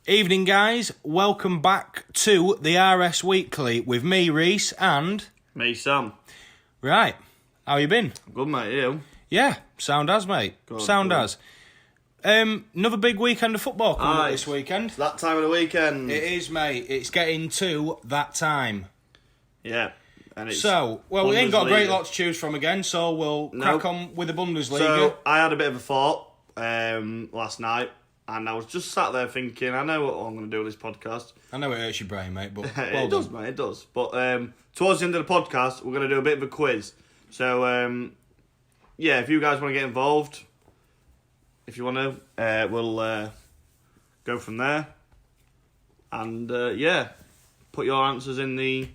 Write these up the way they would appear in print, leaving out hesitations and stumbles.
Evening, guys. Welcome back to TheRS Weekly with me, Reese, and... Me, Sam. Right. How you been? Good, mate. You? Yeah, sound as, mate. Good, sound good. as. Another big weekend of football coming up this weekend. It's that time of the weekend. It is, mate. It's getting to that time. Yeah. And it's So, well, we ain't got a great Bundesliga. lot to choose from again, so we'll crack on with the Bundesliga. So, I had a bit of a thought last night, and I was just sat there thinking, I know what I'm going to do with this podcast. I know it hurts your brain, mate, but It does, mate, it does. But towards the end of the podcast, we're going to do a bit of a quiz. So, yeah, if you guys want to get involved, if you want to, we'll go from there. And, yeah, put your answers in the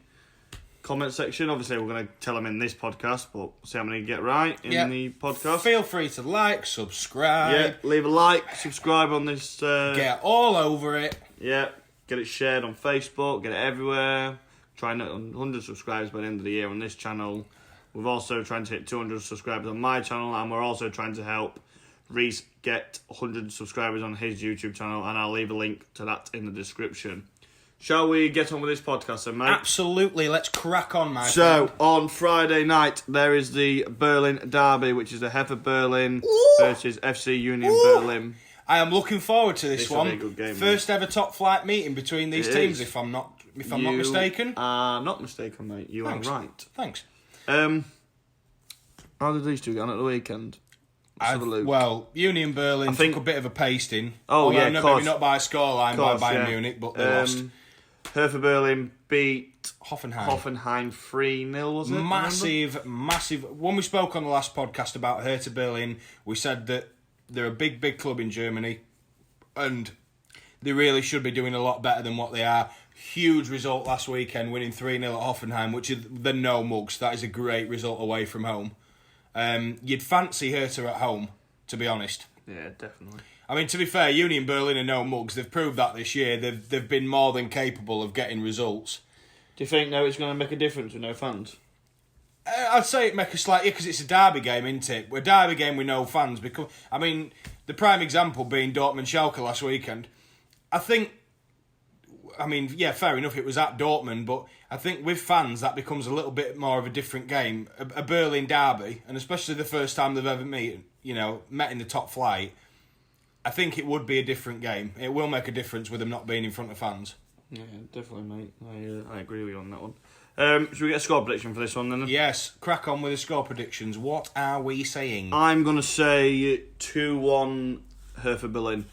comment section. Obviously, we're going to tell them in this podcast, but see how many you get right in the podcast. Feel free to like, subscribe. Yeah, leave a like, subscribe on this. Get all over it. Yeah, get it shared on Facebook, get it everywhere. Trying to 100 subscribers by the end of the year on this channel. We've also trying to hit 200 subscribers on my channel, and we're also trying to help Reese get 100 subscribers on his YouTube channel, and I'll leave a link to that in the description. Shall we get on with this podcast then, mate? Absolutely, let's crack on, my So, friend. on Friday night, there is the Berlin Derby, which is the Hertha Berlin versus FC Union Berlin. I am looking forward to this will one. be a good game, First ever top flight meeting between these It teams, is. if I'm not mistaken. You are not mistaken, mate. You Thanks. are right. Thanks. How did these two get on at the weekend? Let's have a look. Well, Union Berlin I think- took a bit of a pasting. Oh, Although yeah, maybe course. not by scoreline by Course, Bayern yeah. Munich, but they lost. Hertha Berlin beat Hoffenheim. 3-0, was it? Massive. When we spoke on the last podcast about Hertha Berlin, we said that they're a big club in Germany, and they really should be doing a lot better than what they are. Huge result last weekend, winning 3-0 at Hoffenheim, which is the no mugs. That is a great result away from home. You'd fancy Hertha at home, to be honest. Yeah, definitely. I mean, to be fair, Union Berlin are no mugs. They've proved that this year. They've been more than capable of getting results. Do you think now it's going to make a difference with no fans? I'd say it make a slight, because it's a derby game, isn't it? A derby game with no fans. Because I mean, the prime example being Dortmund-Schalke last weekend. Yeah, fair enough, it was at Dortmund, but I think with fans that becomes a little bit more of a different game. A Berlin derby, and especially the first time they've ever met in the top flight, I think it would be a different game. It will make a difference with them not being in front of fans. Yeah, definitely, mate. I agree with you on that one. Should we get a score prediction for this one then? Yes, crack on with the score predictions. What are we saying? I'm going to say 2-1 Hertha Berlin.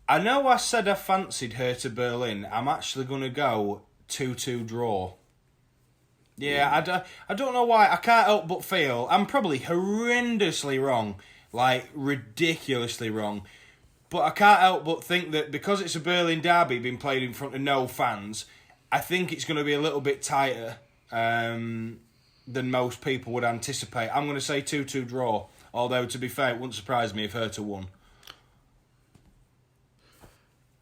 I know I said I fancied Hertha Berlin. I'm actually going to go 2-2 draw. Yeah, I don't know why. I can't help but feel I'm probably horrendously wrong. Like, ridiculously wrong. But I can't help but think that because it's a Berlin derby being played in front of no fans, I think it's going to be a little bit tighter than most people would anticipate. I'm going to say 2-2 draw. Although, to be fair, it wouldn't surprise me if Hertha won.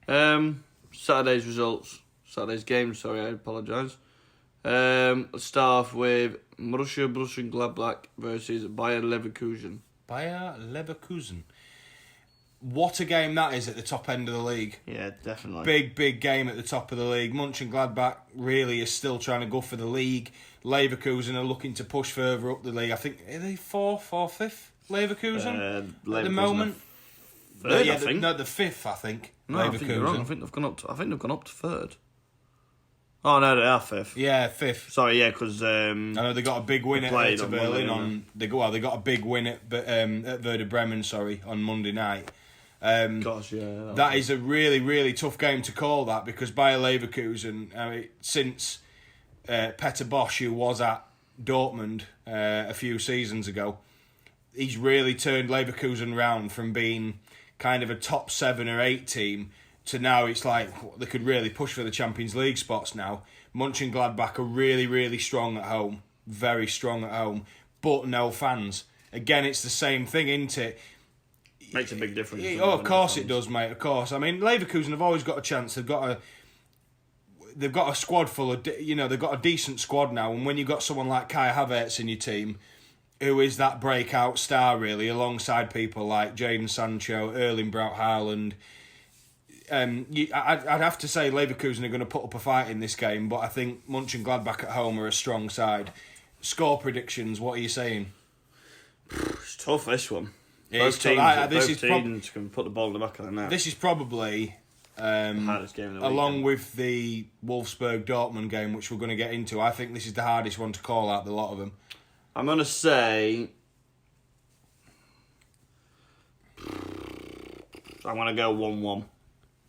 Saturday's games, I apologise. Let's start off with Borussia Mönchengladbach versus Bayer Leverkusen. Bayer Leverkusen. What a game that is at the top end of the league. Yeah, definitely. Big game at the top of the league. Mönchengladbach really is still trying to go for the league. Leverkusen are looking to push further up the league. I think, are they 4th or 5th? Leverkusen? At the moment? Third, I think. No, the 5th, I think. No, Leverkusen. I think you're wrong. I think they've gone up to third. Oh no, they are 5th. Yeah, 5th. Sorry, yeah, because I know they got a big win at Hertha Berlin on. They got a big win at Werder Bremen. On Monday night. Gosh, yeah. That is a really tough game to call that, because Bayer Leverkusen, since Peter Bosch, who was at Dortmund a few seasons ago, he's really turned Leverkusen round from being kind of a top 7 or 8 team to now it's like they could really push for the Champions League spots now. Mönchengladbach are really strong at home, very strong at home, but no fans. Again, it's the same thing, isn't it? Makes a big difference. Of course it does, mate. Of course. I mean, Leverkusen have always got a chance. They've got a squad full of, they've got a decent squad now. And when you've got someone like Kai Havertz in your team, who is that breakout star really, alongside people like Jadon Sancho, Erling Braut Haaland, I'd have to say Leverkusen are going to put up a fight in this game, but I think Mönchengladbach at home are a strong side. Score predictions, what are you saying? It's tough, this one. Both teams can put the ball in the back of the net. This is probably, hardest game of the along weekend. with the Wolfsburg-Dortmund game, which we're going to get into, I think this is the hardest one to call out, the lot of them. I'm going to say... I'm going to go 1-1.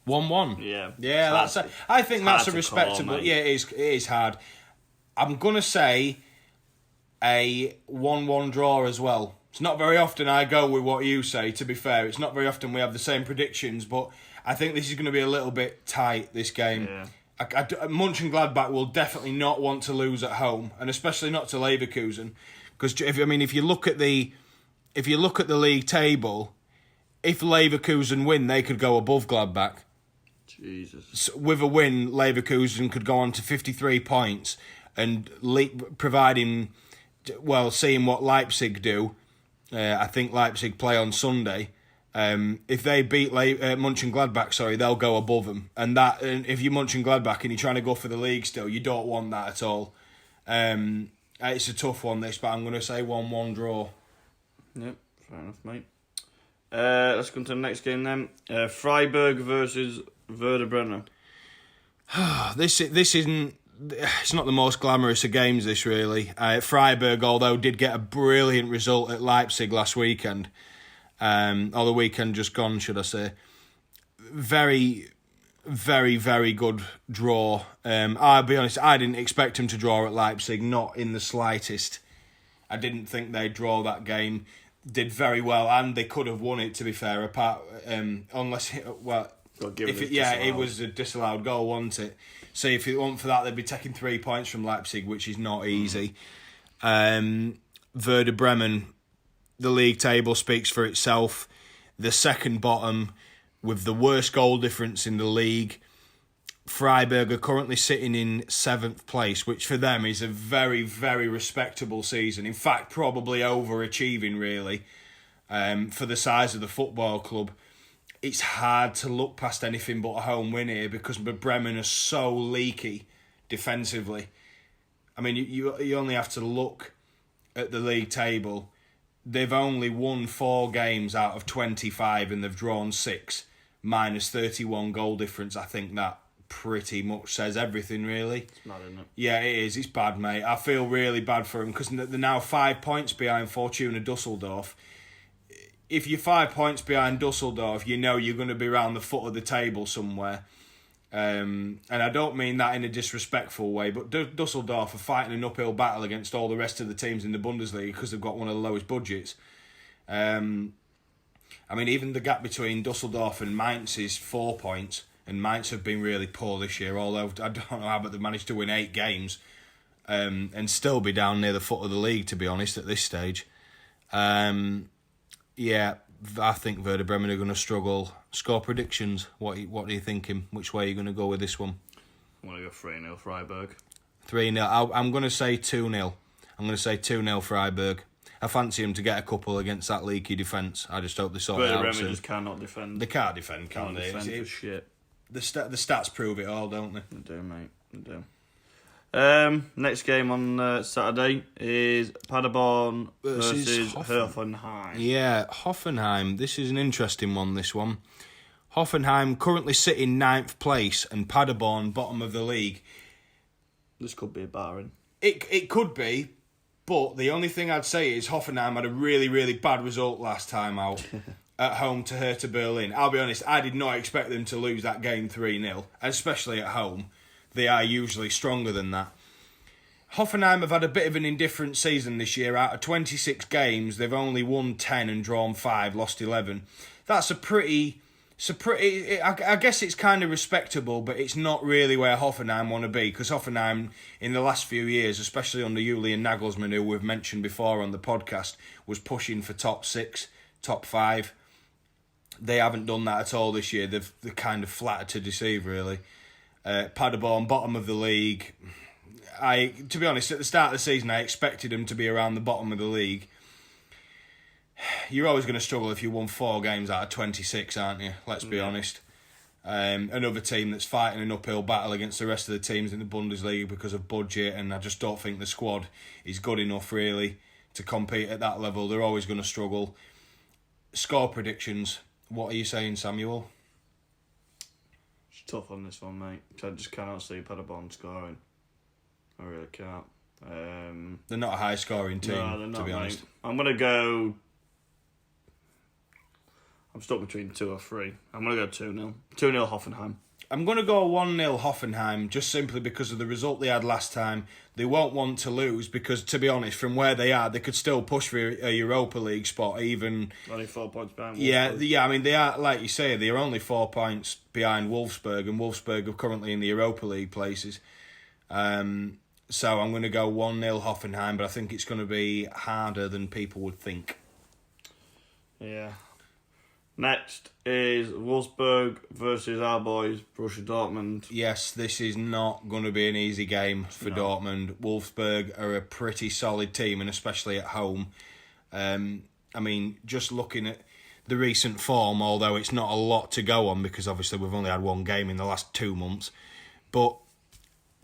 1-1? Yeah. Yeah, I think that's a respectable... Call, yeah, it is hard. I'm going to say a 1-1 draw as well. It's not very often I go with what you say, to be fair. It's not very often we have the same predictions, but I think this is going to be a little bit tight, this game. Yeah. Mönchengladbach will definitely not want to lose at home, and especially not to Leverkusen. Because, if you look at the league table, if Leverkusen win, they could go above Gladbach. Jesus. So with a win, Leverkusen could go on to 53 points, and seeing what Leipzig do, I think Leipzig play on Sunday. If they beat Mönchengladbach, they'll go above them. And if you're Mönchengladbach and you're trying to go for the league still, you don't want that at all. It's a tough one, this, but I'm going to say 1-1 draw. Yep, fair enough, mate. Let's go on to the next game then. Freiburg versus Werder Bremen. This isn't... It's not the most glamorous of games, this, really. Freiburg, although, did get a brilliant result at Leipzig last weekend. Or the weekend just gone, should I say. Very, very, very good draw. I'll be honest, I didn't expect him to draw at Leipzig, not in the slightest. I didn't think they'd draw that game. Did very well, and they could have won it, to be fair, it was a disallowed goal, wasn't it? So if it weren't for that, they'd be taking 3 points from Leipzig, which is not easy. Werder Bremen, the league table speaks for itself. The second bottom with the worst goal difference in the league. Freiburg are currently sitting in 7th place, which for them is a very, very respectable season. In fact, probably overachieving, really, for the size of the football club. It's hard to look past anything but a home win here because Bremen are so leaky defensively. I mean, you only have to look at the league table. They've only won 4 games out of 25 and they've drawn 6, minus 31 goal difference. I think that pretty much says everything, really. It's mad, isn't it? Yeah, it is. It's bad, mate. I feel really bad for them because they're now 5 points behind Fortuna Düsseldorf. If you're 5 points behind Dusseldorf, you know you're going to be around the foot of the table somewhere. And I don't mean that in a disrespectful way, but Dusseldorf are fighting an uphill battle against all the rest of the teams in the Bundesliga because they've got one of the lowest budgets. I mean, even the gap between Dusseldorf and Mainz is 4 points, and Mainz have been really poor this year, although I don't know how, but they've managed to win 8 games and still be down near the foot of the league, to be honest, at this stage. Yeah, I think Werder Bremen are going to struggle. Score predictions. What are you thinking? Which way are you going to go with this one? I'm going to go 3-0 Freiburg. 3-0. I'm going to say 2-0. I'm going to say 2-0 Freiburg. I fancy them to get a couple against that leaky defence. I just hope they sort it out. Werder Bremen just cannot defend. They can't defend, can they? Defend for shit. The stats prove it all, don't they? They do, mate. They do. Next game on Saturday is Paderborn versus Hoffenheim. Yeah, Hoffenheim. This is an interesting one, this one. Hoffenheim currently sitting 9th place and Paderborn bottom of the league. This could be a barren. It could be, but the only thing I'd say is Hoffenheim had a really, really bad result last time out at home to Hertha Berlin. I'll be honest, I did not expect them to lose that game 3-0, especially at home. They are usually stronger than that. Hoffenheim have had a bit of an indifferent season this year. Out of 26 games, they've only won 10 and drawn 5, lost 11. That's I guess it's kind of respectable, but it's not really where Hoffenheim want to be, because Hoffenheim, in the last few years, especially under Julian Nagelsmann, who we've mentioned before on the podcast, was pushing for top 6, top 5. They haven't done that at all this year. They're kind of flattered to deceive, really. Paderborn, bottom of the league. To be honest, at the start of the season, I expected them to be around the bottom of the league. You're always going to struggle if you won 4 games out of 26, aren't you? Let's be honest. Another team that's fighting an uphill battle against the rest of the teams in the Bundesliga because of budget, and I just don't think the squad is good enough really to compete at that level. They're always going to struggle. Score predictions. What are you saying, Samuel? It's tough on this one, mate. I just cannot see Paderborn scoring. I really can't. They're not a high scoring team, no, they're not, to be honest. Mate. I'm going to go... I'm stuck between 2 or 3. I'm going to go 2-0. 2-0 Hoffenheim. I'm going to go 1-0 Hoffenheim, just simply because of the result they had last time. They won't want to lose because, to be honest, from where they are, they could still push for a Europa League spot, even... Only 4 points behind Wolfsburg. Wolfsburg. Yeah, I mean, they are, like you say, they are only 4 points behind Wolfsburg, and Wolfsburg are currently in the Europa League places. So I'm going to go 1-0 Hoffenheim, but I think it's going to be harder than people would think. Yeah. Next is Wolfsburg versus our boys, Borussia Dortmund. Yes, this is not going to be an easy game for Dortmund. Wolfsburg are a pretty solid team, and especially at home. I mean, just looking at the recent form, although it's not a lot to go on because obviously we've only had one game in the last 2 months, but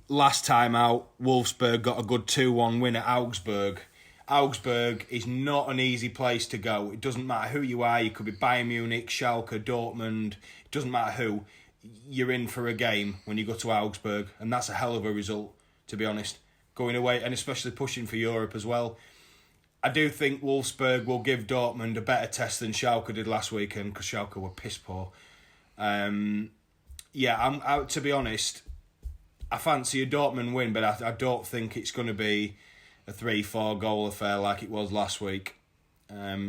last time out, Wolfsburg got a good 2-1 win at Augsburg. Augsburg is not an easy place to go. It doesn't matter who you are. You could be Bayern Munich, Schalke, Dortmund. It doesn't matter who. You're in for a game when you go to Augsburg, and that's a hell of a result, to be honest. Going away, and especially pushing for Europe as well. I do think Wolfsburg will give Dortmund a better test than Schalke did last weekend, because Schalke were piss poor. Yeah, I'm out, to be honest. I fancy a Dortmund win, but I don't think it's going to be a 3-4 goal affair like it was last week.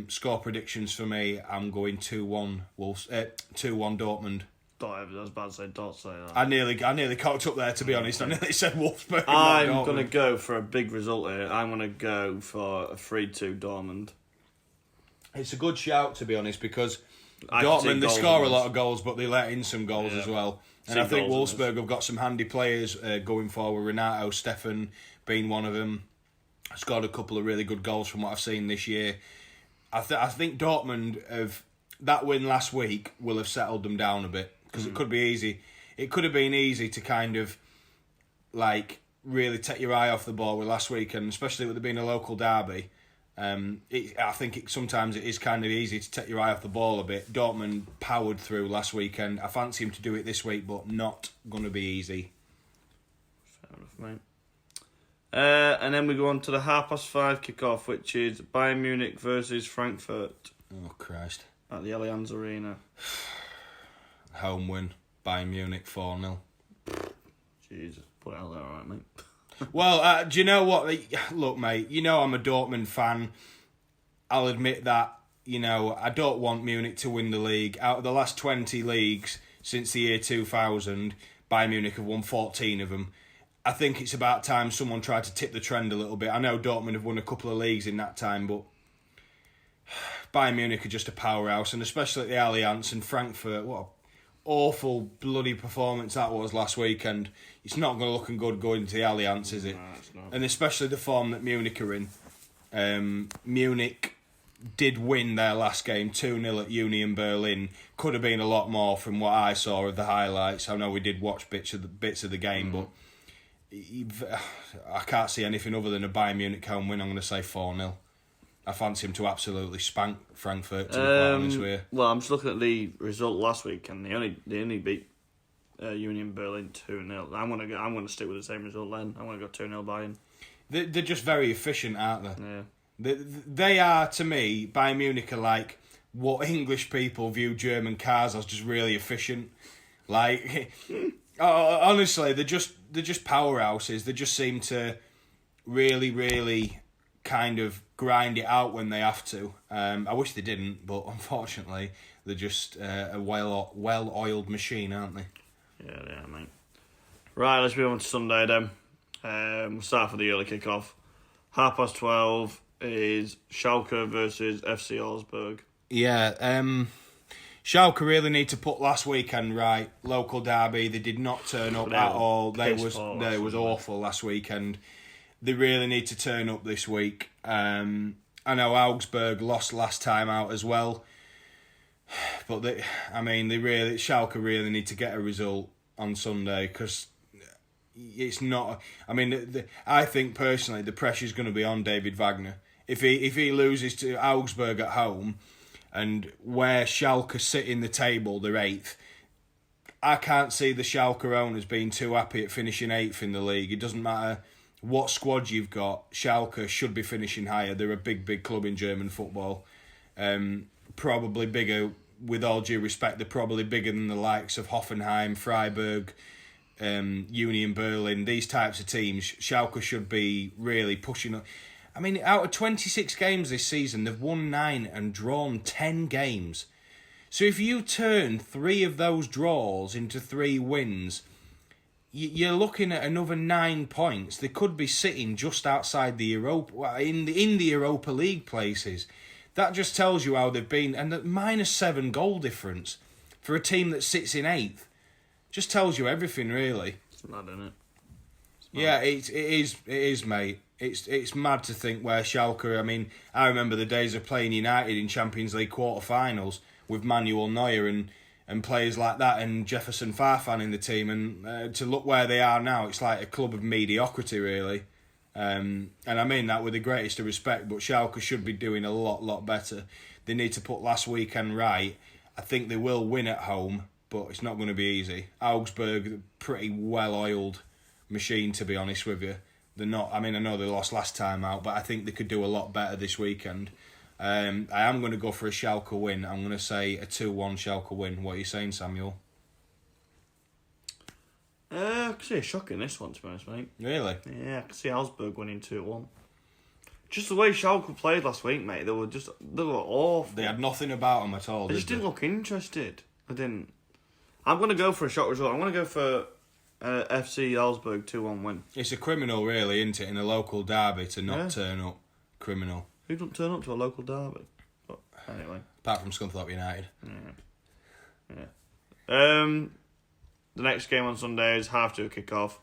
Score predictions for me, I'm going 2-1 Dortmund. I was about to say, don't say that. I nearly cocked up there, to be honest. I nearly said Wolfsburg. I'm going to go for a big result here. I'm going to go for a 3-2 Dortmund. It's a good shout, to be honest, because I Dortmund, they score a lot of goals, but they let in some goals as well. And I think goals Wolfsburg have got some handy players going forward. Renato, Stefan being one of them. Scored a couple of really good goals from what I've seen this year. I think Dortmund, that win last week will have settled them down a bit, because it could be easy. It could have been easy to kind of like really take your eye off the ball with last week, and especially with it being a local derby. I think sometimes it is kind of easy to take your eye off the ball a bit. Dortmund powered through last weekend. I fancy him to do it this week, but not going to be easy. Fair enough, mate. And then we go on to the 5:30 kickoff, which is Bayern Munich versus Frankfurt. Oh, Christ. At the Allianz Arena. Home win. Bayern Munich 4-0. Jesus, put it out there, alright, mate. Well, do you know what? Look, mate, you know I'm a Dortmund fan. I'll admit that, I don't want Munich to win the league. Out of the last 20 leagues since the year 2000, Bayern Munich have won 14 of them. I think it's about time someone tried to tip the trend a little bit. I know Dortmund have won a couple of leagues in that time, but Bayern Munich are just a powerhouse, and especially at the Allianz and Frankfurt. What an awful bloody performance that was last weekend. It's not going to look good going to the Allianz, is it? No, it's not. And especially the form that Munich are in. Munich did win their last game 2-0 at Union Berlin. Could have been a lot more from what I saw of the highlights. I know we did watch bits of the game, but I can't see anything other than a Bayern Munich home win. I'm going to say 4-0. I fancy him to absolutely spank Frankfurt, to be quite honest with you. Well, I'm just looking at the result last week, and they only beat Union Berlin 2-0. I'm going to stick with the same result then. I'm going to go 2-0 Bayern. They're just very efficient, aren't they? Yeah. They are, to me, Bayern Munich are like what English people view German cars as, just really efficient. Like, honestly, they're just powerhouses. They just seem to really, really kind of grind it out when they have to. I wish they didn't, but unfortunately, they're just a well-oiled machine, aren't they? Yeah, they are, mate. Right, let's move on to Sunday then. We'll start with the early kick-off. 12:30 is Schalke versus FC Augsburg. Yeah, Schalke really need to put last weekend right. Local derby, they did not turn up at all. They was awful last weekend. They really need to turn up this week. I know Augsburg lost last time out as well. But Schalke really need to get a result on Sunday because it's not. I mean, I think personally the pressure's going to be on David Wagner if he loses to Augsburg at home, and where Schalke sit in the table, they're 8th. I can't see the Schalke owners being too happy at finishing 8th in the league. It doesn't matter what squad you've got. Schalke should be finishing higher. They're a big club in German football. Probably bigger, with all due respect, they're probably bigger than the likes of Hoffenheim, Freiburg, Union Berlin, these types of teams. Schalke should be really pushing up. I mean, out of 26 games this season, they've won 9 and drawn 10 games. So if you turn 3 of those draws into 3 wins, you're looking at another 9 points. They could be sitting just outside the in the Europa League places. That just tells you how they've been. And the -7 goal difference for a team that sits in 8th just tells you everything, really. It's mad, isn't it? Yeah, it is, mate. It's mad to think where Schalke. I mean, I remember the days of playing United in Champions League quarter-finals with Manuel Neuer and players like that, and Jefferson Farfan in the team, and to look where they are now, it's like a club of mediocrity, really. And I mean that with the greatest of respect, but Schalke should be doing a lot better. They need to put last weekend right. I think they will win at home, but it's not going to be easy. Augsburg, pretty well-oiled machine, to be honest with you. They're not. I mean, I know they lost last time out, but I think they could do a lot better this weekend. I am going to go for a Schalke win. I'm going to say a 2-1 Schalke win. What are you saying, Samuel? I can see a shock in this one, to be honest, mate. Really? Yeah, I can see Augsburg winning 2-1. Just the way Schalke played last week, mate, they were awful. They had nothing about them at all. They just didn't look interested. They didn't. I'm going to go for a shock result. I'm going to go for FC Augsburg 2-1 win. It's a criminal, really, isn't it, in a local derby to not turn up. Criminal. Who doesn't turn up to a local derby? But anyway. Apart from Scunthorpe United. Yeah. The next game on Sunday is 2:30 kickoff.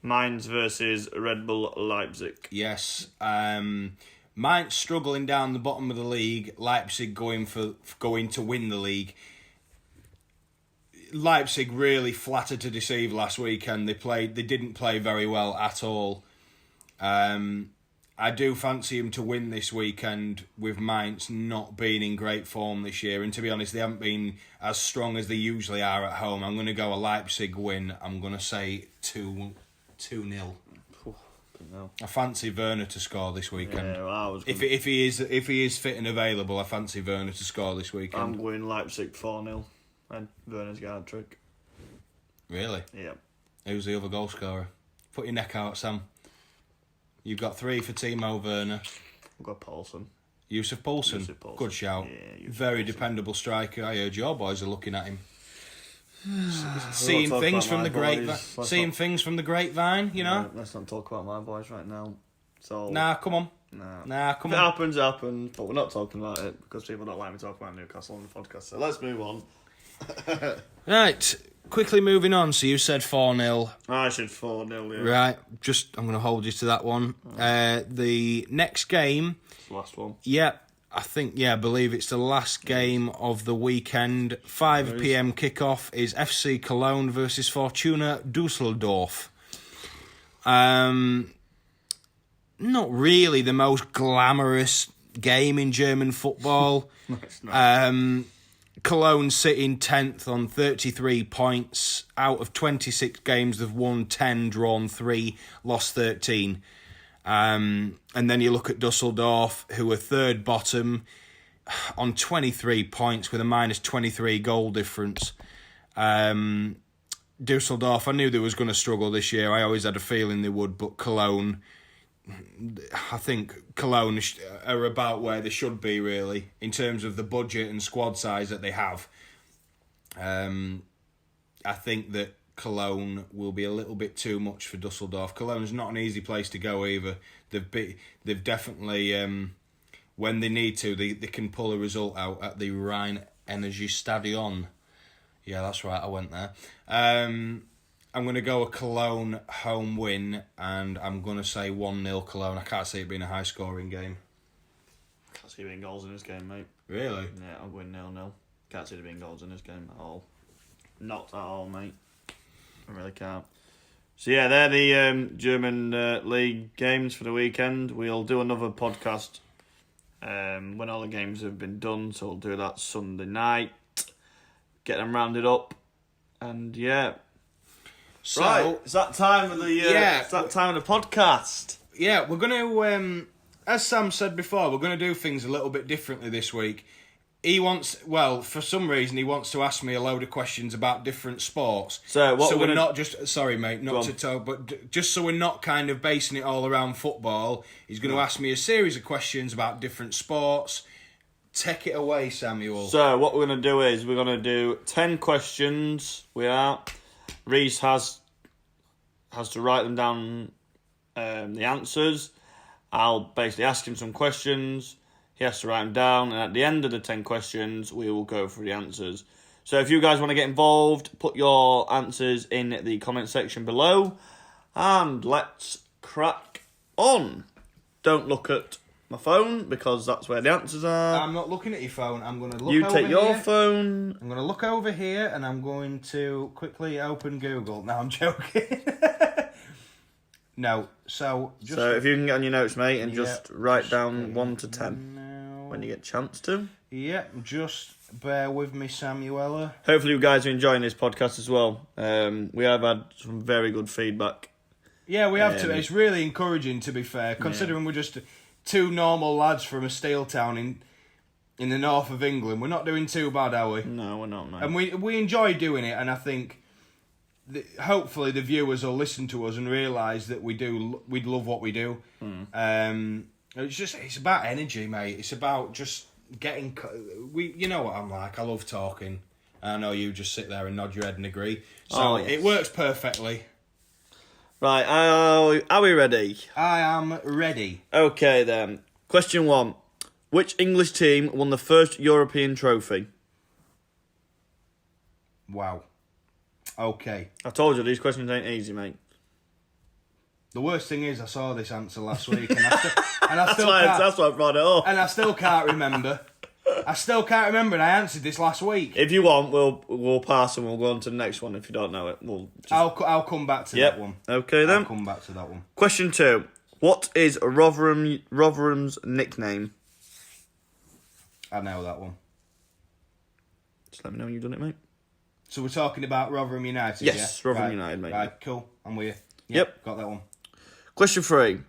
Mainz versus Red Bull Leipzig. Yes. Mainz struggling down the bottom of the league. Leipzig going to win the league. Leipzig really flattered to deceive last weekend. They didn't play very well at all. I do fancy him to win this weekend, with Mainz not being in great form this year. And to be honest, they haven't been as strong as they usually are at home. I'm going to go a Leipzig win. I'm going to say 2-0. I fancy Werner to score this weekend. Yeah, if he is fit and available, I fancy Werner to score this weekend. I'm going Leipzig 4-0. And Werner's got a trick. Really? Yeah. Who's the other goal scorer? Put your neck out, Sam. You've got 3 for Timo Werner. I've got Poulsen. Yusuf Poulsen. Good shout. Yeah, very dependable striker. I heard your boys are looking at him. Seeing things from the grapevine. Seeing things from the grapevine, you know? Let's not talk about my boys right now. So Nah, come on. Nah, come on. on. It happens, but we're not talking about it because people don't like me talking about Newcastle on the podcast. So let's move on. Right, quickly moving on. So you said 4-0. I said 4-0, yeah. Right, I'm going to hold you to that one. The next game... It's the last one. Yeah, I believe it's the last game of the weekend. 5 p.m. kickoff is FC Cologne versus Fortuna Düsseldorf. Not really the most glamorous game in German football. No, it's not. Cologne sitting 10th on 33 points. Out of 26 games, they've won 10, drawn 3, lost 13. And then you look at Dusseldorf, who are third bottom on 23 points with a -23 goal difference. Dusseldorf, I knew they was going to struggle this year. I always had a feeling they would, but Cologne... I think Cologne are about where they should be, really, in terms of the budget and squad size that they have. I think that Cologne will be a little bit too much for Dusseldorf. Cologne's not an easy place to go either. They've definitely, when they need to, they can pull a result out at the Rhein Energy Stadion. Yeah, that's right, I went there. I'm going to go a Cologne home win, and I'm going to say 1-0 Cologne. I can't see it being a high-scoring game. Can't see any goals in this game, mate. Really? Yeah, I'm going 0-0. Can't see there being goals in this game at all. Not at all, mate. I really can't. So yeah, they're the German league games for the weekend. We'll do another podcast when all the games have been done. So we'll do that Sunday night. Get them rounded up, and yeah. So, right, it's that time of the it's that time of the podcast. Yeah, we're gonna as Sam said before, we're gonna do things a little bit differently this week. He wants, for some reason, he wants to ask me a load of questions about different sports. So we're not just, sorry mate, not to talk, but just so we're not kind of basing it all around football, he's going to ask me a series of questions about different sports. Take it away, Samuel. So what we're going to do is, we're going to do 10 questions. Reese has to write them down, the answers. I'll basically ask him some questions. He has to write them down, and at the end of the 10 questions, we will go through the answers. So if you guys want to get involved, put your answers in the comment section below, and let's crack on. Don't look at my phone, because that's where the answers are. I'm not looking at your phone. I'm going to look over here. You take your here. phone. I'm going to look over here, and I'm going to quickly open Google. No, I'm joking. No, so if you can get on your notes, mate, and just write down 1 to 10 when you get a chance to. Yep, just bear with me, Samuela. Hopefully you guys are enjoying this podcast as well. We have had some very good feedback. Yeah, we have to. It's really encouraging, to be fair, considering we're just two normal lads from a steel town in the north of England. We're not doing too bad, are we? No, we're not, mate. And we enjoy doing it, and I think hopefully the viewers will listen to us and realise that we love what we do. It's about energy, mate. It's about just getting. You know what I'm like. I love talking. I know you just sit there and nod your head and agree. So It works perfectly. Right, are we ready? I am ready. Okay then. Question 1. Which English team won the first European trophy? Wow. Okay. I told you, these questions ain't easy, mate. The worst thing is I saw this answer last week and I that's why I brought it up. And I still can't remember. And I answered this last week. If you want, we'll pass and we'll go on to the next one. If you don't know it, I'll come back to that one. Okay then. I'll come back to that one. Question 2. What is Rotherham's nickname? I know that one. Just let me know when you've done it, mate. So we're talking about Rotherham United, yes, yeah? Rotherham United, mate. Right, cool. I'm with you. Yep. Got that one. Question 3.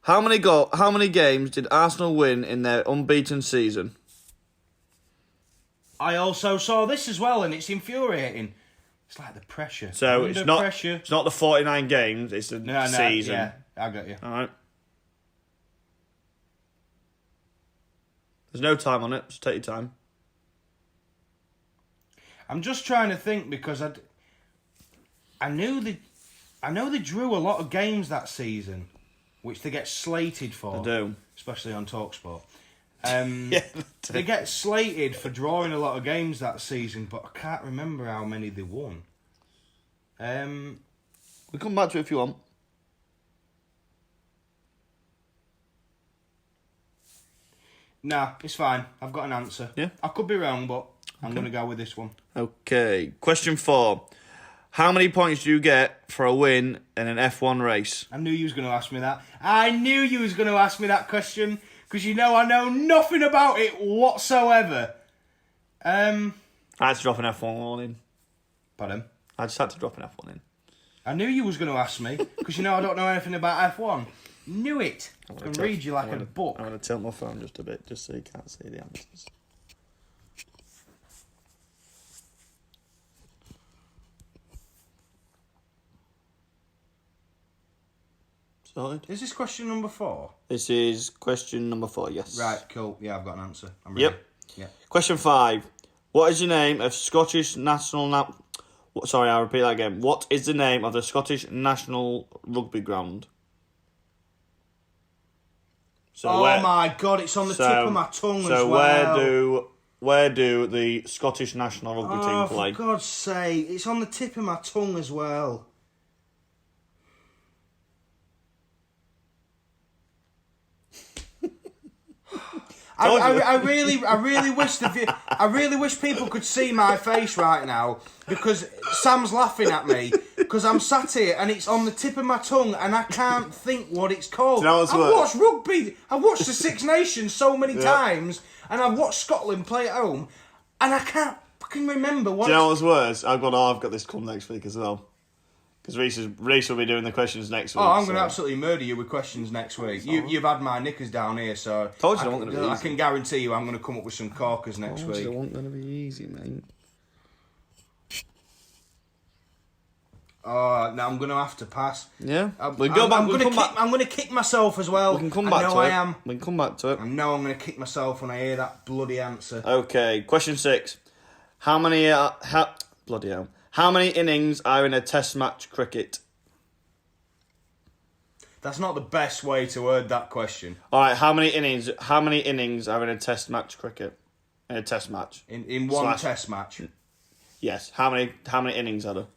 How many games did Arsenal win in their unbeaten season? I also saw this as well, and it's infuriating. It's like the pressure. So it's not the 49 games, it's the season. Yeah, I got you. Alright. There's no time on it, just take your time. I'm just trying to think because I know they drew a lot of games that season, which they get slated for. They do, especially on TalkSport. Yeah, they get slated for drawing a lot of games that season, but I can't remember how many they won. We'll come back to it if you want. Nah, it's fine. I've got an answer. Yeah? I could be wrong, but I'm going to go with this one. Okay. Question 4. How many points do you get for a win in an F1 race? I knew you was going to ask me that. I knew you was going to ask me that question, because you know I know nothing about it whatsoever. I had to drop an F1 one in. Pardon? I just had to drop an F1 in. I knew you was going to ask me, because you know I don't know anything about F1. Knew it. I can read you like a book. I'm going to tilt my phone just a bit, just so you can't see the answers. Sorted. Is this question number 4? This is question number 4, yes. Right, cool. Yeah, I've got an answer. I'm ready. Yep. Question 5. What is the name of Scottish national... Sorry, I'll repeat that again. What is the name of the Scottish national rugby ground? So my God, it's on the tip of my tongue as well. So where do the Scottish national rugby team play? Oh, for God's sake, it's on the tip of my tongue as well. I really wish people could see my face right now because Sam's laughing at me because I'm sat here and it's on the tip of my tongue and I can't think what it's called. Do you know what's I've worse? watched rugby. I've watched the Six Nations so many times and I've watched Scotland play at home and I can't fucking remember what. Do you know what's worse? I've got this come next week as well. Because Reece will be doing the questions next week. Oh, I'm going to absolutely murder you with questions next week. You've had my knickers down here, so Told you they weren't gonna be I easy. can guarantee you I'm going to come up with some corkers next week. They weren't going to be easy, mate. Oh, now I'm going to have to pass. Yeah, I'm going to kick myself as well. We can come back to it. I am. We can come back to it. I know I'm going to kick myself when I hear that bloody answer. Okay, question 6. How many innings are in a Test match cricket? That's not the best way to word that question. All right, how many innings are in a Test match cricket? In a Test match. In one Test match. Yes. How many innings are there?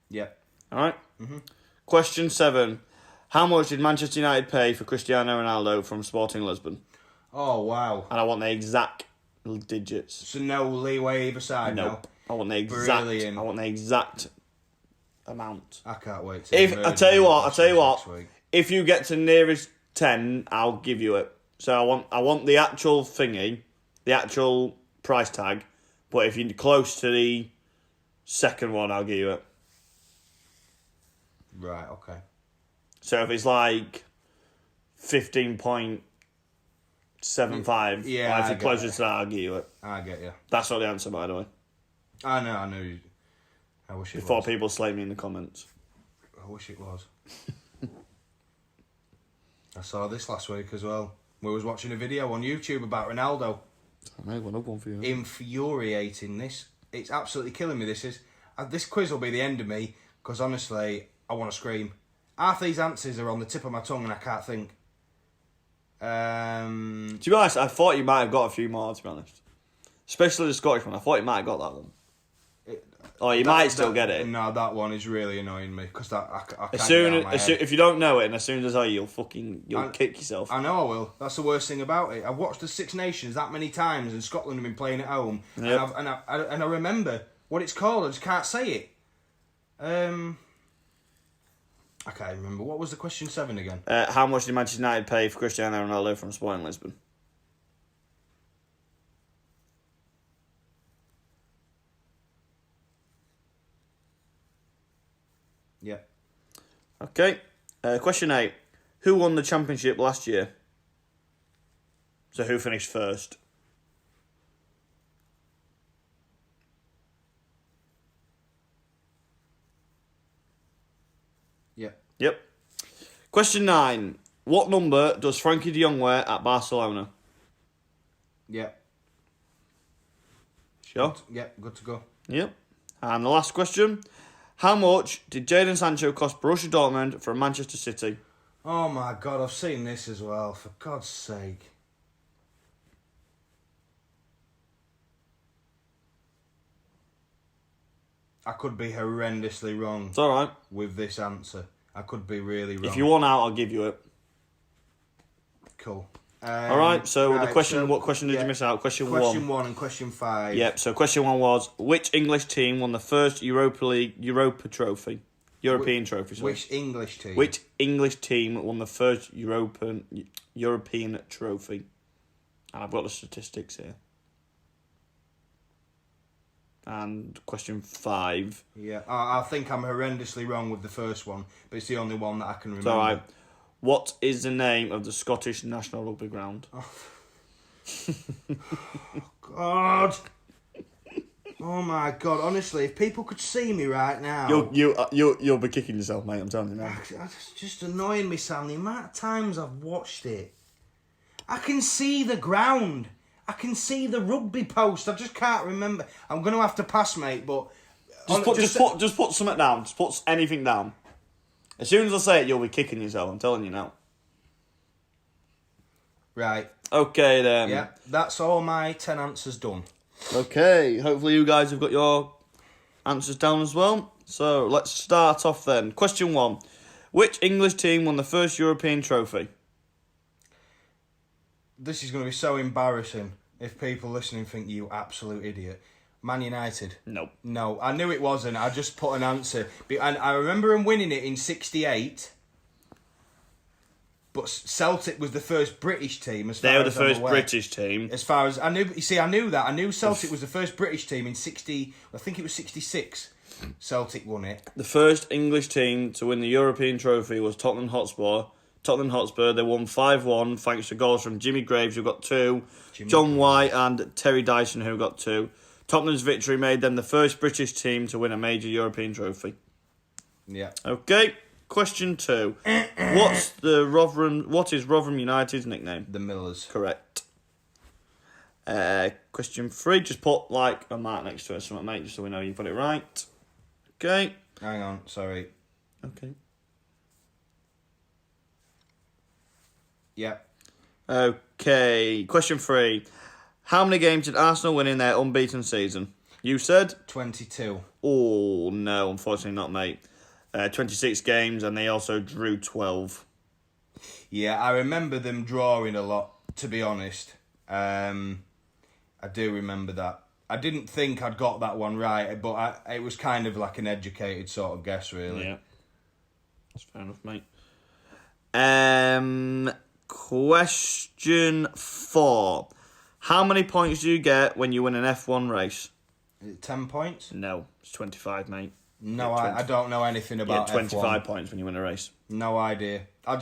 Yeah. All right. Question 7. How much did Manchester United pay for Cristiano Ronaldo from Sporting Lisbon? Oh wow. And I want the exact digits. So no leeway either side. No. No. I want the exact. Brilliant. I want the exact amount. I can't wait. I tell you what. If you get to nearest 10, I'll give you it. So I want the actual thingy, the actual price tag. But if you're close to the second one, I'll give you it. Right. Okay. So if it's like 15.75, yeah, or if you're closer to that, I'll give you it. I get you. That's not the answer, by the way. I know. I wish it Before was. people slay me in the comments. I wish it was. I saw this last week as well. We was watching a video on YouTube about Ronaldo. I made one up one for you. Infuriating. It's absolutely killing me. This quiz will be the end of me because honestly, I want to scream. Half these answers are on the tip of my tongue and I can't think. To be honest, I thought you might have got a few more, to be honest. Especially the Scottish one. I thought you might have got that one. You might still get it. No, that one is really annoying me because I can't if you don't know it, and as soon as you'll kick yourself. I know I will. That's the worst thing about it. I've watched the Six Nations that many times, and Scotland have been playing at home, yep. and I remember what it's called. I just can't say it. I can't remember. What was the question 7 again? How much did Manchester United pay for Cristiano Ronaldo from Sporting Lisbon? Yeah. Okay. Question 8. Who won the championship last year? So who finished first? Yeah. Yep. Question 9. What number does Frankie de Jong wear at Barcelona? Yeah. Sure? Yeah, good to go. Yep. And the last question. How much did Jadon Sancho cost Borussia Dortmund from Manchester City? Oh my God, I've seen this as well, for God's sake. I could be horrendously wrong. It's alright. With this answer. I could be really wrong. If you want out, I'll give you it. Cool. Alright, so the question, what question did you miss out? Question 1. Question 1 and question 5. Yep, so question 1 was, which English team won the first Europa trophy? European trophy, sorry. Which English team? Which English team won the first European trophy? And I've got the statistics here. And question 5. Yeah, I think I'm horrendously wrong with the first one, but it's the only one that I can remember. It's alright. What is the name of the Scottish National Rugby Ground? Oh. God. Oh my God! Honestly, if people could see me right now, you'll be kicking yourself, mate. I'm telling you now. It's just annoying me, Sam. The amount of times I've watched it, I can see the ground. I can see the rugby post. I just can't remember. I'm going to have to pass, mate. But just put something down. Just put anything down. As soon as I say it, you'll be kicking yourself. I'm telling you now. Right. Okay then. Yeah, that's all my 10 answers done. Okay, hopefully you guys have got your answers down as well. So let's start off then. Question 1. Which English team won the first European trophy? This is going to be so embarrassing if people listening think you absolute idiot. Man United. Nope. No, I knew it wasn't. I just put an answer. And I remember them winning it in '68. But Celtic was the first British team. They were the first British team. As far as I knew, you see, I knew that. I knew Celtic was the first British team in '60. I think it was '66. Celtic won it. The first English team to win the European trophy was Tottenham Hotspur. Tottenham Hotspur, they won 5-1 thanks to goals from Jimmy Graves, who got 2, John White and Terry Dyson, who got 2. Tottenham's victory made them the first British team to win a major European trophy. Yeah. Okay, question 2. What is Rotherham United's nickname? The Millers. Correct. Question 3, just put like a mark next to it, something, mate, just so we know you got it right. Okay. Hang on, sorry. Okay. Yeah. Okay, question 3. How many games did Arsenal win in their unbeaten season? You said? 22. Oh, no, unfortunately not, mate. 26 games, and they also drew 12. Yeah, I remember them drawing a lot, to be honest. I do remember that. I didn't think I'd got that one right, but it was kind of like an educated sort of guess, really. Yeah. That's fair enough, mate. Question 4. How many points do you get when you win an F1 race? Is it 10 points? No, it's 25, mate. No, I don't know anything about 25 F1. points when you win a race. No idea. I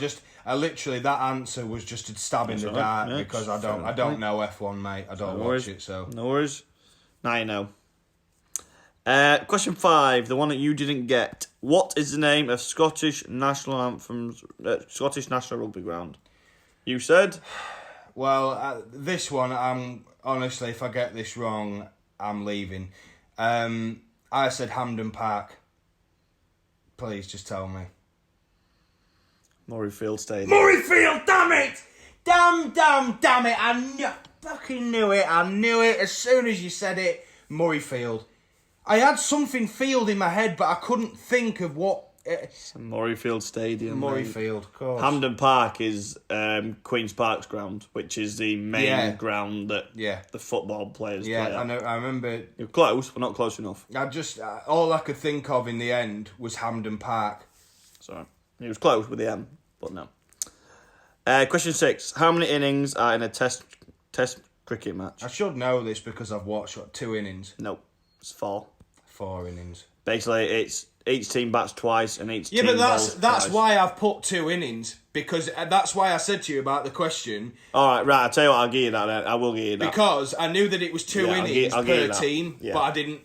literally, that answer was just a stab in the dark because I don't know F1, mate. I don't watch it, so. No worries. Now you know. Question 5, the one that you didn't get. What is the name of Scottish national anthems? Scottish National Rugby Ground. You said. Well, this one, I'm honestly, if I get this wrong, I'm leaving. I said Hampden Park. Please, just tell me. Murrayfield Stadium. Murrayfield, damn it! Damn it! I fucking knew it. I knew it as soon as you said it. Murrayfield. I had something field in my head, but I couldn't think of what. Murrayfield Stadium. Murrayfield, of course. Hampden Park is Queen's Park's ground, which is the main ground that the football players play at. I remember. You're close, but not close enough. I just all I could think of in the end was Hampden Park. Sorry, it was close with the M, but no. Question 6: how many innings are in a Test cricket match? I should know this because I've watched 2 innings. No, it's 4. 4 innings. Basically, it's each team bats twice and each team but bowls that's twice. why I've put 2 innings, because that's why I said to you about the question. All right, I'll tell you what, I'll give you that then. I will give you that. Because I knew that it was 2 innings per team, yeah. but I didn't.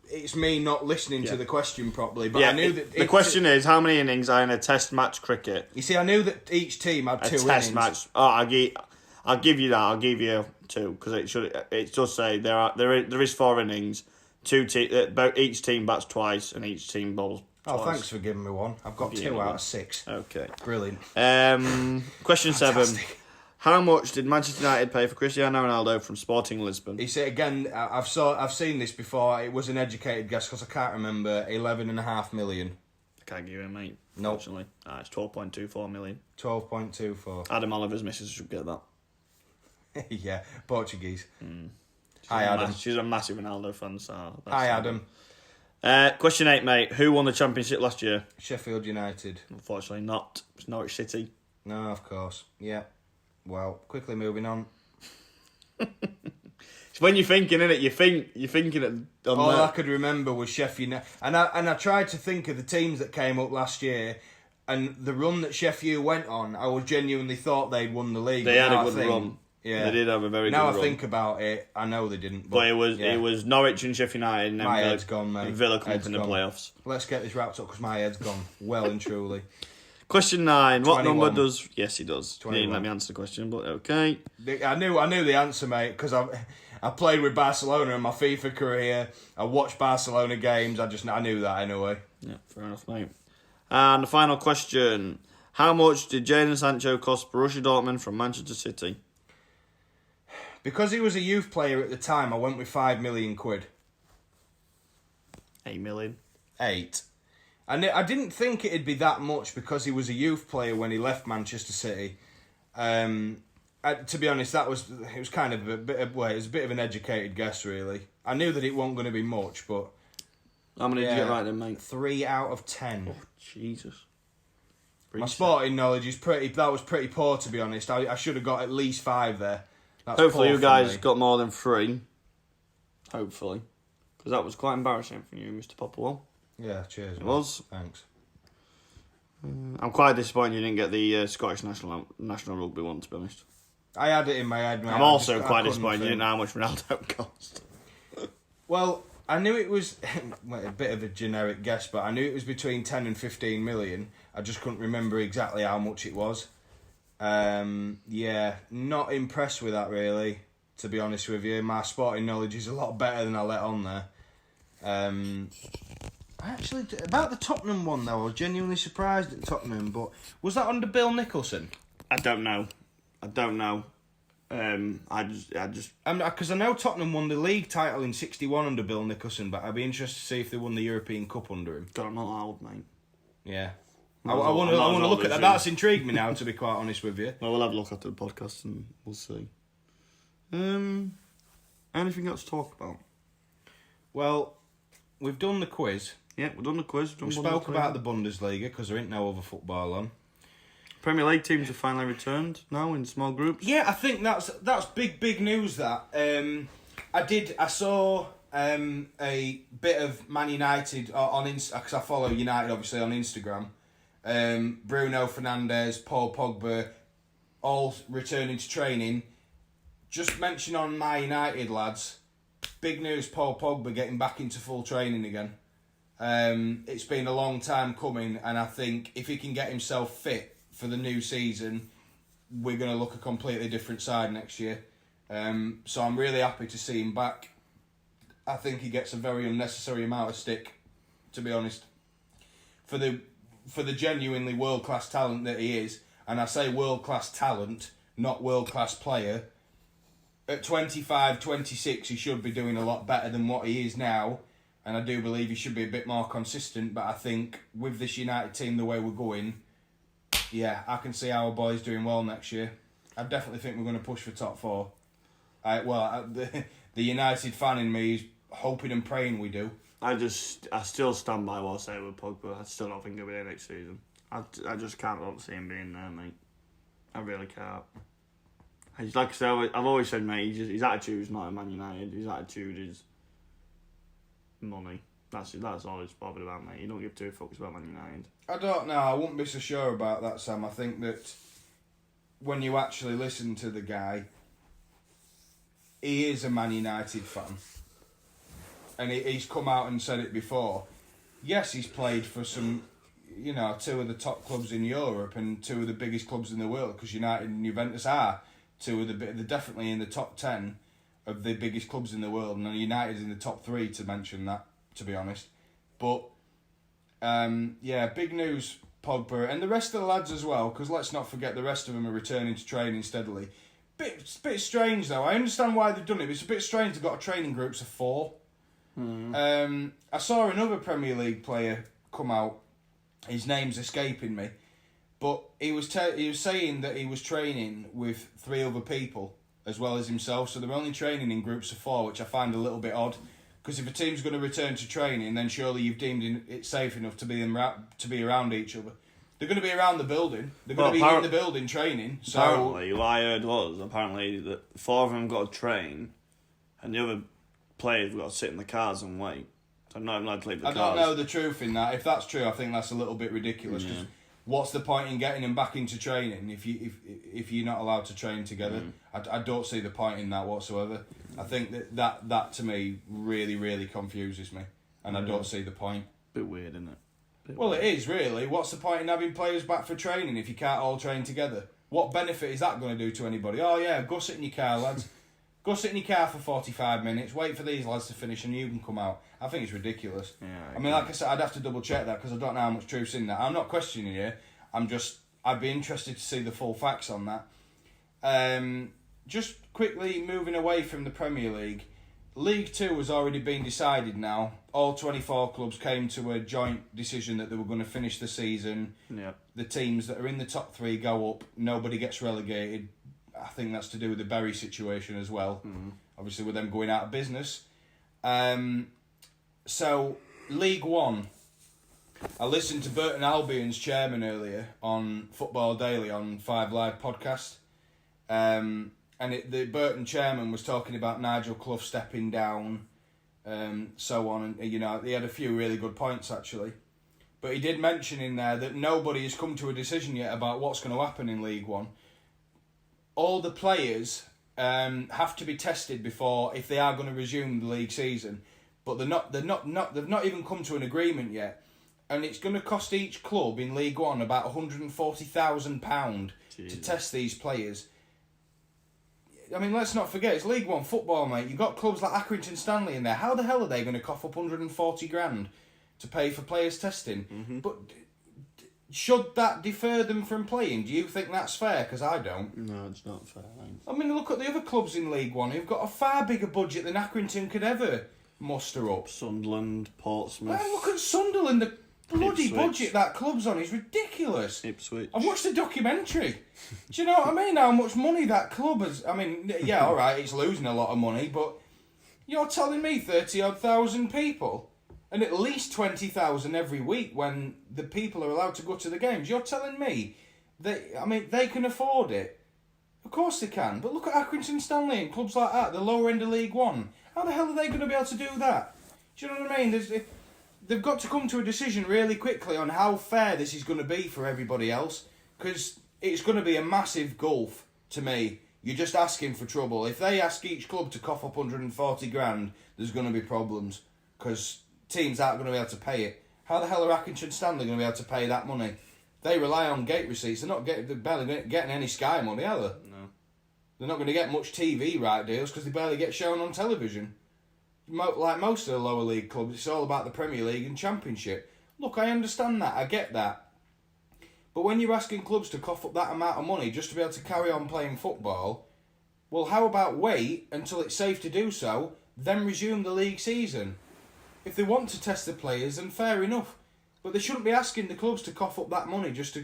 It's me not listening to the question properly, but I knew that... The question is, how many innings are in a Test match cricket? You see, I knew that each team had 2 innings. A Test match. Oh, I'll give you that. I'll give you 2, because it does say there is 4 innings. Each team bats twice and each team bowls twice. Oh, thanks for giving me one. I've got 2 out of 6. Okay. Brilliant. Question 7. How much did Manchester United pay for Cristiano Ronaldo from Sporting Lisbon? You see, again, I've seen this before. It was an educated guess because I can't remember. 11.5 million. I can't give you it, mate. Nope. Unfortunately. It's 12.24 million. 12.24. Adam Oliver's missus should get that. Yeah, Portuguese. Hi, Adam. She's a massive Ronaldo fan, so... Hi, Adam. Question 8, mate. Who won the championship last year? Sheffield United. Unfortunately not. It's Norwich City. No, of course. Yeah. Well, quickly moving on. It's when you're thinking, innit? You're thinking it. All I could remember was Sheffield United. And I tried to think of the teams that came up last year, and the run that Sheffield went on, I was genuinely thought they'd won the league. They had a good run. Yeah. They did have a very good run. Now I think about it, I know they didn't. But it was Norwich and Sheffield United, and then my head's gone, mate. Villa come up in the playoffs. Let's get this wrapped up because my head's gone well and truly. Question 9. 21. What number does... Yes, he does. 21. He didn't let me answer the question, but okay. I knew the answer, mate, because I played with Barcelona in my FIFA career. I watched Barcelona games. I knew that anyway. Yeah, fair enough, mate. And the final question. How much did Jadon Sancho cost Borussia Dortmund from Manchester City? Because he was a youth player at the time, I went with 5 million quid. 8 million. 8. And I didn't think it'd be that much because he was a youth player when he left Manchester City. To be honest, it was kind of a bit of an educated guess, really. I knew that it wasn't going to be much, but how many did you get right then, mate? 3 out of 10. Oh, Jesus. My sporting knowledge is was pretty poor, to be honest. I should have got at least 5 there. That's Hopefully poor you guys me. got more than 3. Hopefully. Because that was quite embarrassing for you, Mr. Popperwell. Yeah, cheers. It was. Thanks. I'm quite disappointed you didn't get the Scottish national rugby one, to be honest. I had it in my head, mate. I'm also quite disappointed you didn't know how much Ronaldo cost. Well, I knew it was a bit of a generic guess, but I knew it was between 10 and 15 million. I just couldn't remember exactly how much it was. Yeah, not impressed with that, really, to be honest with you. My sporting knowledge is a lot better than I let on there. Actually, about the Tottenham one, though, I was genuinely surprised at Tottenham, but was that under Bill Nicholson? I don't know. I just. Because I know Tottenham won the league title in '61 under Bill Nicholson, but I'd be interested to see if they won the European Cup under him. God, I'm not old, mate. Yeah. I want to look at that. That's intrigued me now, to be quite honest with you. Well, we'll have a look after the podcast and we'll see. Anything else to talk about? Well, we've done the quiz. Yeah, we've done the quiz. We spoke about the Bundesliga because there ain't no other football on. Premier League teams have finally returned now in small groups. Yeah, I think that's big news. That I saw a bit of Man United on because I follow United obviously on Instagram. Bruno Fernandes, Paul Pogba, all returning to training. Just mention on My United lads, big news: Paul Pogba getting back into full training again. It's been a long time coming, and I think if he can get himself fit for the new season, we're going to look a completely different side next year. So I'm really happy to see him back. I think he gets a very unnecessary amount of stick, to be honest, for the genuinely world-class talent that he is. And I say world-class talent, not world-class player. At 25, 26, he should be doing a lot better than what he is now. And I do believe he should be a bit more consistent. But I think with this United team, the way we're going, yeah, I can see our boys doing well next year. I definitely think we're going to push for top 4. The United fan in me is hoping and praying we do. I still stand by what I say with Pogba. I still don't think he'll be there next season. I just can't see him being there, mate. I really can't. Like I said, I've always said, mate, his attitude is not at Man United. His attitude is money. That's all he's bothered about, mate. He don't give 2 fucks about Man United. I don't know. I wouldn't be so sure about that, Sam. I think that when you actually listen to the guy, he is a Man United fan. And he's come out and said it before. Yes, he's played for some, 2 of the top clubs in Europe and 2 of the biggest clubs in the world, because United and Juventus are 2 of they're definitely in the top 10 of the biggest clubs in the world, and United's in the top 3, to mention that, to be honest. But big news, Pogba, and the rest of the lads as well, because let's not forget the rest of them are returning to training steadily. Bit strange though. I understand why they've done it, but it's a bit strange they've got training groups of 4. I saw another Premier League player come out. His name's escaping me, but he was saying that he was training with 3 other people as well as himself, so they're only training in groups of 4, which I find a little bit odd. Because if a team's going to return to training, then surely you've deemed it safe enough to be around each other. They're going to be around the building. They're going to be in the building training. So apparently, what I heard was that 4 of them got to train, and the other players have got to sit in the cars and wait. So I'm not allowed to leave the cars. I don't know the truth in that. If that's true, I think that's a little bit ridiculous. Because what's the point in getting them back into training if you're not allowed to train together? I don't see the point in that whatsoever. I think that to me really, really confuses me, and I don't see the point. Bit weird, isn't it? It is really. What's the point in having players back for training if you can't all train together? What benefit is that going to do to anybody? Oh yeah, go sit in your car, lads. Go sit in your car for 45 minutes, wait for these lads to finish and you can come out. I think it's ridiculous. Yeah, I mean, like I said, I'd have to double check that because I don't know how much truth's in that. I'm not questioning you. I'd be interested to see the full facts on that. Just quickly moving away from the Premier League, League 2 has already been decided now. All 24 clubs came to a joint decision that they were going to finish the season. Yeah. The teams that are in the top 3 go up. Nobody gets relegated. I think that's to do with the Bury situation as well. Obviously, with them going out of business. So, League One. I listened to Burton Albion's chairman earlier on Football Daily on 5 Live podcast. The Burton chairman was talking about Nigel Clough stepping down, so on. And, he had a few really good points, actually. But he did mention in there that nobody has come to a decision yet about what's going to happen in League One. All the players have to be tested before, if they are going to resume the league season. But they've not even come to an agreement yet. And it's going to cost each club in League One about £140,000 to test these players. I mean, let's not forget, it's League One football, mate. You've got clubs like Accrington Stanley in there. How the hell are they going to cough up $140,000 to pay for players testing? Mm-hmm. But should that defer them from playing? Do you think that's fair? Because I don't. No, it's not fair. I mean, look at the other clubs in League One who've got a far bigger budget than Accrington could ever muster up. Sunderland, Portsmouth. Man, look at Sunderland, the bloody Ipswich. budget that club's on is ridiculous. Ipswich. I've watched the documentary. Do you know what I mean? How much money that club has... I mean, yeah, all right, it's losing a lot of money, but you're telling me 30-odd thousand people and at least 20,000 every week when the people are allowed to go to the games. You're telling me they can afford it. Of course they can. But look at Accrington Stanley and clubs like that, the lower end of League One. How the hell are they going to be able to do that? Do you know what I mean? They've got to come to a decision really quickly on how fair this is going to be for everybody else, because it's going to be a massive gulf to me. You're just asking for trouble. If they ask each club to cough up $140,000, there's going to be problems, because teams aren't going to be able to pay it. How the hell are Accrington Stanley going to be able to pay that money? They rely on gate receipts. They're barely getting any Sky money, are they? No. They're not going to get much TV right deals because they barely get shown on television. Like most of the lower league clubs, it's all about the Premier League and Championship. Look, I understand that. I get that. But when you're asking clubs to cough up that amount of money just to be able to carry on playing football, well, how about wait until it's safe to do so, then resume the league season? If they want to test the players, then fair enough. But they shouldn't be asking the clubs to cough up that money just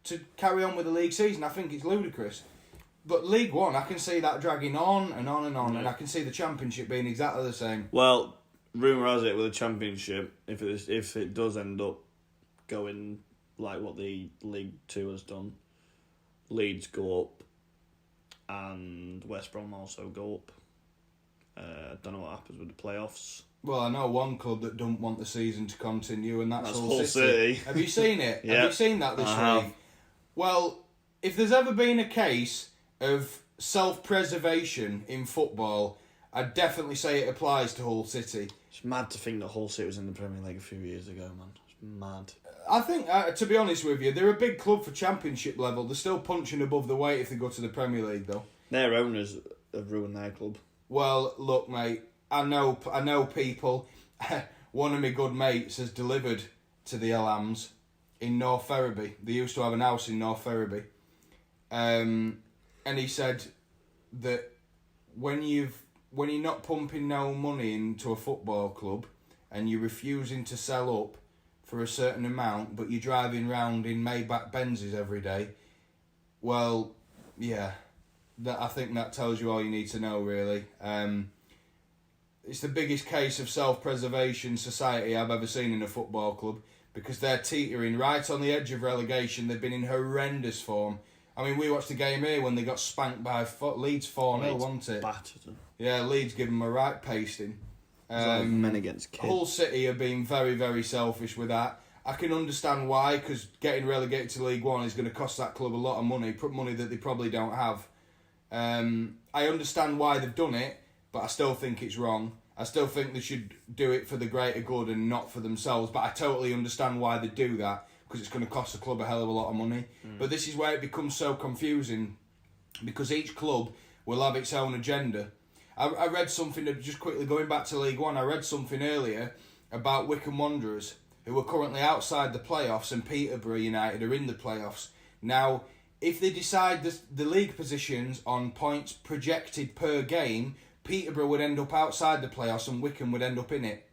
to carry on with the league season. I think it's ludicrous. But League One, I can see that dragging on and on and on, and I can see the Championship being exactly the same. Well, rumour has it with the Championship, if it does end up going like what the League Two has done, Leeds go up, and West Brom also go up. I don't know what happens with the playoffs. Well, I know one club that don't want the season to continue, and that's Hull Hull City. City. Have you seen it? Yeah. Have you seen that this week? Well, if there's ever been a case of self-preservation in football, I'd definitely say it applies to Hull City. It's mad to think that Hull City was in the Premier League a few years ago, man. It's mad. I think, to be honest with you, they're a big club for Championship level. They're still punching above the weight if they go to the Premier League, though. Their owners have ruined their club. Well, look, mate, I know people. One of my good mates has delivered to the Elams in North Ferriby. They used to have an house in North Ferriby. And he said that when you're not pumping no money into a football club and you're refusing to sell up for a certain amount, but you're driving round in Maybach Benzes every day, well, yeah, I think that tells you all you need to know, really. It's the biggest case of self-preservation society I've ever seen in a football club, because they're teetering right on the edge of relegation. They've been in horrendous form. I mean, we watched the game here when they got spanked by Leeds 4-0, wasn't it? Battered them. Yeah, Leeds gave them a right pasting. Like men against kids. Hull City are being very, very selfish with that. I can understand why, because getting relegated to League One is going to cost that club a lot of money that they probably don't have. I understand why they've done it, but I still think it's wrong. I still think they should do it for the greater good and not for themselves, but I totally understand why they do that, because it's going to cost the club a hell of a lot of money. But this is where it becomes so confusing, because each club will have its own agenda. I read something, just quickly going back to League One, I read something earlier about Wycombe Wanderers, who are currently outside the playoffs, and Peterborough United are in the playoffs. Now, if they decide the league positions on points projected per game, Peterborough would end up outside the playoffs and Wycombe would end up in it.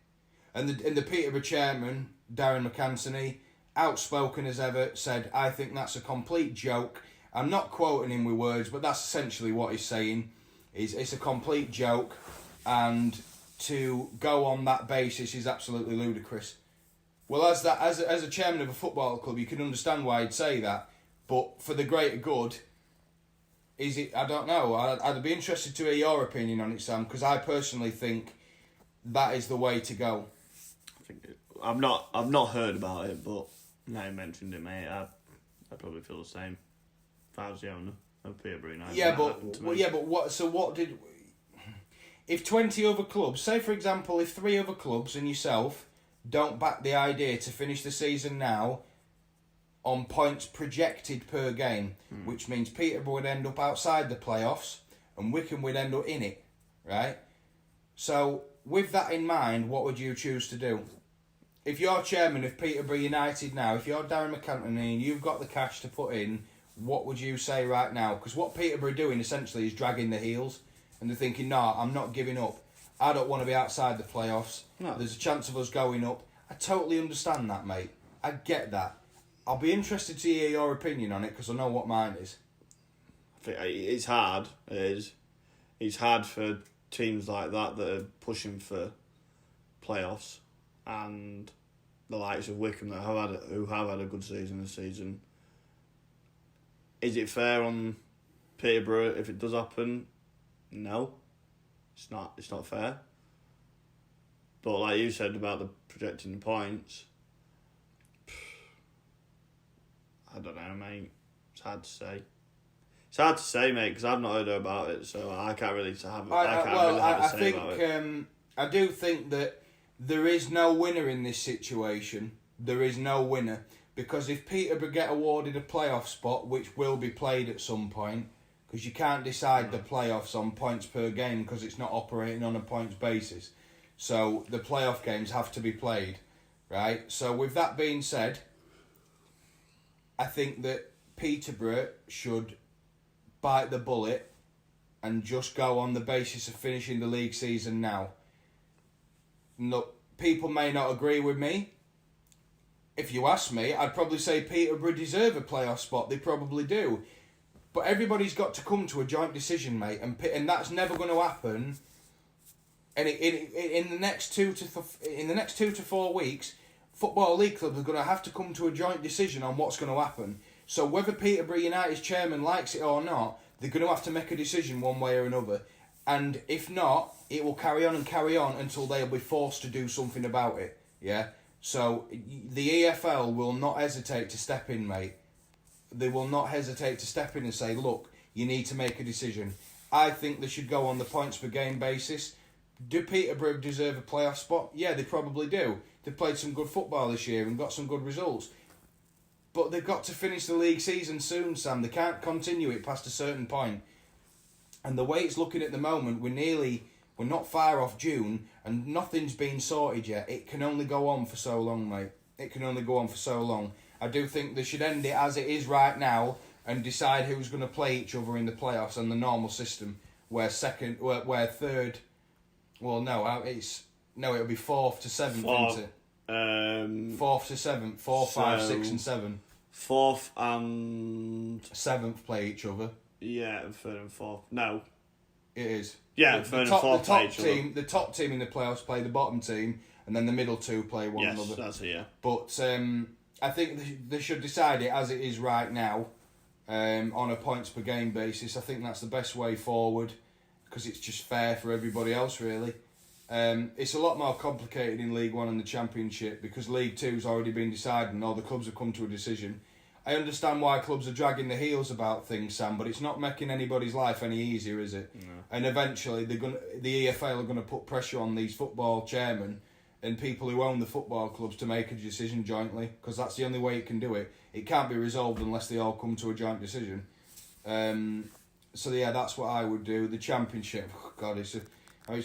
And the Peterborough chairman, Darren McAnsony, outspoken as ever, said, I think that's a complete joke. I'm not quoting him with words, but that's essentially what he's saying. It's a complete joke, and to go on that basis is absolutely ludicrous. Well, as a chairman of a football club, you can understand why he'd say that, but for the greater good, is it? I don't know. I'd be interested to hear your opinion on it, Sam, because I personally think that is the way to go. I've not heard about it, but now you mentioned it, mate. I probably feel the same. If I was the owner of Peterborough United. But what? So what did? If 20 other clubs, say for example, if 3 other clubs and yourself don't back the idea to finish the season now on points projected per game, which means Peterborough would end up outside the playoffs and Wycombe would end up in it, right? So with that in mind, what would you choose to do? If you're chairman of Peterborough United now, if you're Darren McAntony and you've got the cash to put in, what would you say right now? Because what Peterborough are doing essentially is dragging their heels, and they're thinking, nah, I'm not giving up. I don't want to be outside the playoffs. No. There's a chance of us going up. I totally understand that, mate. I get that. I'll be interested to hear your opinion on it, because I know what mine is. I think it's hard. It is. It's hard for teams like that are pushing for playoffs, and the likes of Wycombe who have had a good season this season. Is it fair on Peterborough if it does happen? No, it's not. It's not fair. But like you said about the projecting the points, I don't know, mate. It's hard to say. It's hard to say, mate, because I've not heard about it, so I can't really have. I think I do think that there is no winner in this situation. There is no winner, because if Peterborough get awarded a playoff spot, which will be played at some point, because you can't decide the playoffs on points per game because it's not operating on a points basis. So the playoff games have to be played, right? So with that being said, I think that Peterborough should bite the bullet and just go on the basis of finishing the league season now. Look, people may not agree with me. If you ask me, I'd probably say Peterborough deserve a playoff spot. They probably do. But everybody's got to come to a joint decision, mate, and that's never going to happen. And in the next 2 to 4 weeks, Football League clubs are going to have to come to a joint decision on what's going to happen. So whether Peterborough United's chairman likes it or not, they're going to have to make a decision one way or another. And if not, it will carry on until they'll be forced to do something about it. Yeah. So the EFL will not hesitate to step in, mate. They will not hesitate to step in and say, look, you need to make a decision. I think they should go on the points per game basis. Do Peterborough deserve a playoff spot? Yeah, they probably do. They've played some good football this year and got some good results. But they've got to finish the league season soon, Sam. They can't continue it past a certain point. And the way it's looking at the moment, we're not far off June and nothing's been sorted yet. It can only go on for so long, mate. It can only go on for so long. I do think they should end it as it is right now and decide who's going to play each other in the playoffs and the normal system, where third. Well, no, it'll be 4th to 7th, isn't it? 4th to 7th, 4, 5, 6 and 7. 4th and 7th play each other. Yeah, 3rd and 4th. No, it is. Yeah, 3rd and 4th play each other. The top team in the playoffs play the bottom team, and then the middle two play one another. Yes, that's it. Yeah. But I think they should decide it as it is right now, on a points per game basis. I think that's the best way forward, because it's just fair for everybody else, really. It's a lot more complicated in League One and the Championship, because League Two's already been decided and all the clubs have come to a decision. I understand why clubs are dragging their heels about things, Sam, but it's not making anybody's life any easier, is it? No. And eventually, the EFL are going to put pressure on these football chairmen and people who own the football clubs to make a decision jointly, because that's the only way it can do it. It can't be resolved unless they all come to a joint decision. So yeah, that's what I would do. The Championship, oh God, it's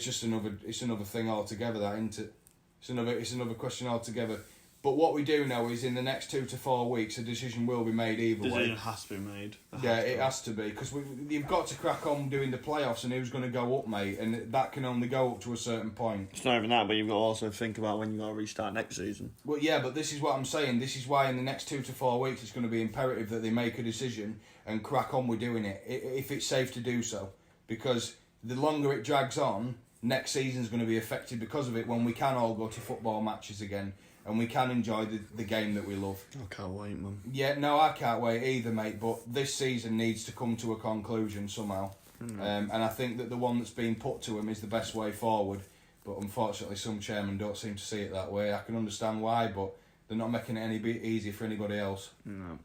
just another thing altogether, that, isn't it? It's another question altogether. But what we do know is in the next 2 to 4 weeks, a decision will be made either way. Decision has to be made. It has to be, because you've got to crack on doing the playoffs and who's going to go up, mate, and that can only go up to a certain point. It's not even that, but you've got to also think about when you've got to restart next season. Well, yeah, but this is what I'm saying. This is why in the next 2 to 4 weeks it's going to be imperative that they make a decision and crack on with doing it, if it's safe to do so. Because the longer it drags on, next season's going to be affected because of it when we can all go to football matches again. And we can enjoy the game that we love. I can't wait, man. Yeah, no, I can't wait either, mate. But this season needs to come to a conclusion somehow. And I think that the one that's been put to them is the best way forward. But unfortunately, some chairmen don't seem to see it that way. I can understand why, but they're not making it any bit easy for anybody else. No,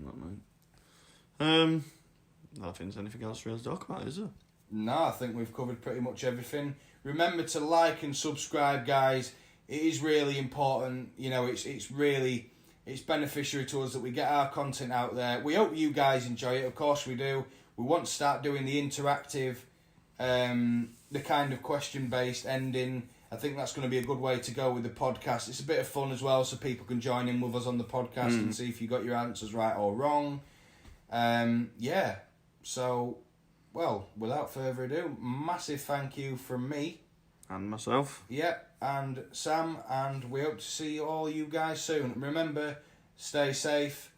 not mate. I don't think there's anything else really to talk about, is there? No, I think we've covered pretty much everything. Remember to like and subscribe, guys. It is really important, you know, it's beneficiary to us that we get our content out there. We hope you guys enjoy it, of course we do. We want to start doing the interactive, the kind of question-based ending. I think that's going to be a good way to go with the podcast. It's a bit of fun as well, so people can join in with us on the podcast and see if you got your answers right or wrong. So, well, without further ado, massive thank you from me. And myself. Yeah, and Sam, and we hope to see all you guys soon. Remember, stay safe,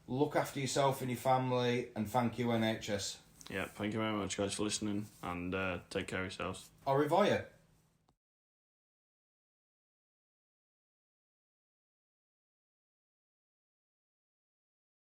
look after yourself and your family, and thank you, NHS. Yeah, thank you very much, guys, for listening, and take care of yourselves. Au revoir.